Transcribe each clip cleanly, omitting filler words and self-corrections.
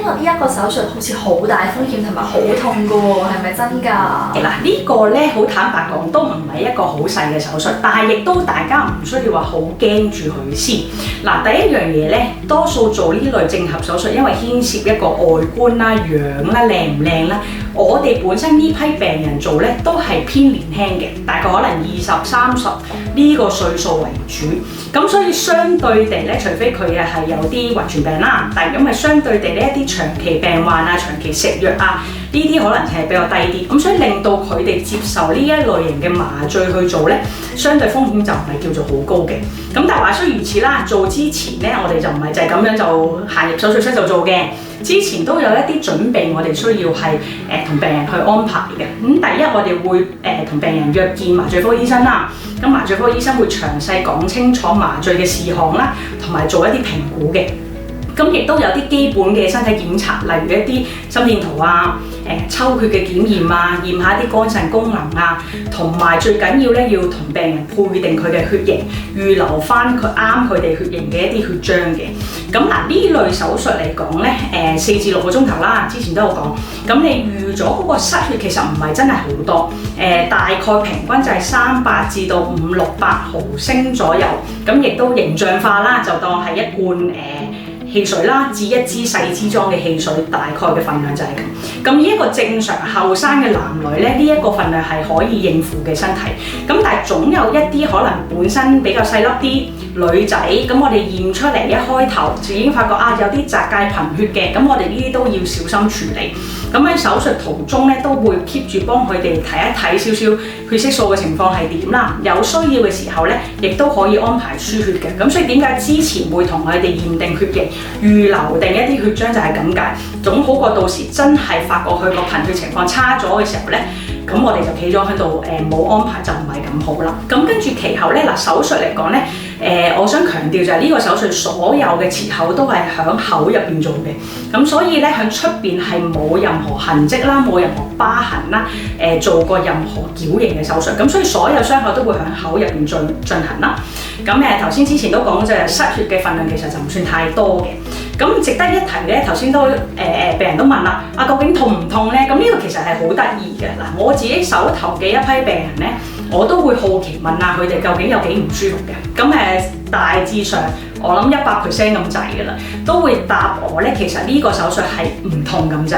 過呢一個手術好似好大風險同埋好痛㗎喎，係咪真㗎？嗱，呢個咧好坦白講都唔係一個好細嘅手術，但係亦都大家唔需要話好驚住佢先。嗱，第一樣嘢咧，多數做呢類正頜手術，因為牽涉一個外觀啦、樣啦、靚唔靚啦，我哋本身呢批病人做咧都係偏年輕嘅，大概可能20、30呢個歲數為主。咁所以相對地咧，除非佢係有啲遺傳病啦，但係咁相對地呢一啲長期病患啊、長期食藥啊，呢啲可能係比較低啲。咁所以令到佢哋接受呢一類型嘅麻醉去做咧，相對風險就唔係叫做好高嘅。咁但係話雖如此啦，做之前咧，我哋就唔係就係咁樣就行入手術室就做嘅。之前都有一啲準備，我哋需要係同病人去安排嘅。咁第一，我哋會同病人約見麻醉科醫生啦。咁麻醉科醫生會詳細講清楚麻醉嘅事項啦，同埋做一啲評估嘅。咁亦都有啲基本嘅身體檢查，例如一啲心電圖啊、抽血嘅檢驗啊，驗下啲肝腎功能啊，同埋最緊要咧要同病人配定佢嘅血型，預留翻佢啱佢哋血型嘅一啲血漿嘅。咁嗱，呢類手術嚟講咧，4至6個鐘頭啦，之前都有講。咁你預咗嗰個失血其實唔係真係好多，大概平均就係300至到500-600毫升左右。咁亦都形象化啦，就當係一罐汽水啦，至一支細支裝嘅汽水，大概嘅份量就係咁。咁以一個正常後生嘅男女咧，呢一個份量係可以應付嘅身體。咁但係總有一啲可能本身比較細粒啲女仔，咁我哋驗出嚟一開頭就已經發覺有啲窄界貧血嘅，咁我哋呢啲都要小心處理。咁喺手術途中咧，都會 keep 住幫佢哋睇一睇少少血色素嘅情況係點啦。有需要嘅時候咧，亦都可以安排輸血嘅。咁所以點解之前會同佢哋驗定血型，預留定一啲血漿就係咁解，總好過到時真係發覺佢個貧血情況差咗嘅時候咧，咁我哋就企咗喺度冇安排就唔係咁好啦。咁跟住其後咧，嗱，手術嚟講咧，我想強調就係呢個手術所有嘅切口都係喺口入邊做嘅，咁所以咧喺出邊係冇任何痕跡啦，冇任何疤痕啦，做過任何矯形嘅手術，咁所以所有傷口都會喺口入邊進行啦。咁頭先之前都講就係失血嘅份量其實就唔算太多嘅。咁值得一提咧，頭先都病人都問啦，究竟痛唔痛咧？咁呢個其實係好得意嘅。嗱，我自己手頭嘅一批病人咧，我都會好奇問下佢哋究竟有幾唔舒服嘅。咁大致上我諗100% 咁滯㗎啦，都會答我咧，其實呢個手術係唔痛咁滯。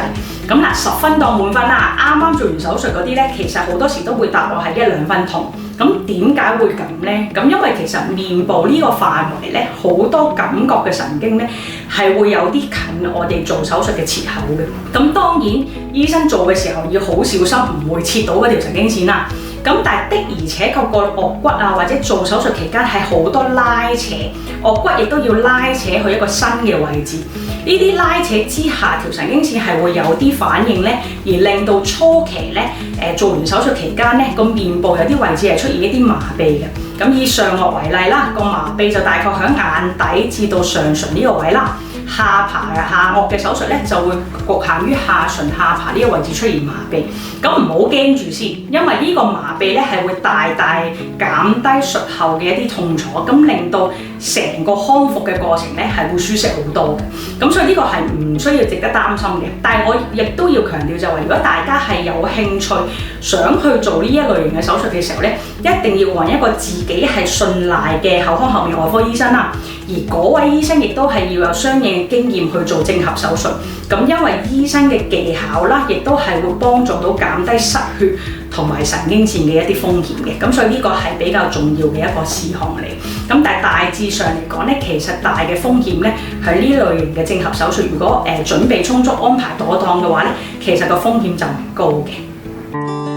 咁嗱，10分當滿分啦。啱啱做完手術嗰啲咧，其實好多時都會答我係1-2分痛。咁點解會咁咧？咁因為其實面部呢個範圍咧，好多感覺嘅神經咧係會有啲近我哋做手術嘅切口嘅。咁當然醫生做嘅時候要好小心，唔會切到嗰條神經線啦。咁但係的而且確個顎骨啊，或者做手術期間係好多拉扯，顎骨亦都要拉扯去一個新嘅位置。呢啲拉扯之下，條神經線係會有啲反應咧，而令到初期咧做完手術期間咧，個面部有啲位置係出現一啲麻痹嘅。咁以上顎為例啦，個麻痹就大概喺眼底至到上唇呢個位啦。下巴下顎嘅手術咧就會局限於下唇下巴呢個位置出現麻痹。咁唔好驚住先，因為呢個麻痹咧係會大大減低術後嘅一啲痛楚，咁令到成個康復嘅過程咧係會舒適好多嘅。咁所以呢個係唔需要值得擔心嘅。但係我亦都要強調就係，如果大家係有興趣想去做呢一類型嘅手術嘅時候咧，一定要揾一個自己係信賴嘅口腔後面外科醫生啦。而嗰位醫生亦都係要有相應嘅經驗去做正頜手術。咁因為醫生嘅技巧啦，亦都係會幫助到減低失血同埋神經線嘅一啲風險嘅。咁所以呢個係比較重要嘅一個事項嚟。咁但係大致上嚟講咧，其實大嘅風險咧喺呢類型嘅正頜手術，如果準備充足、安排妥當嘅話咧，其實個風險就唔高嘅。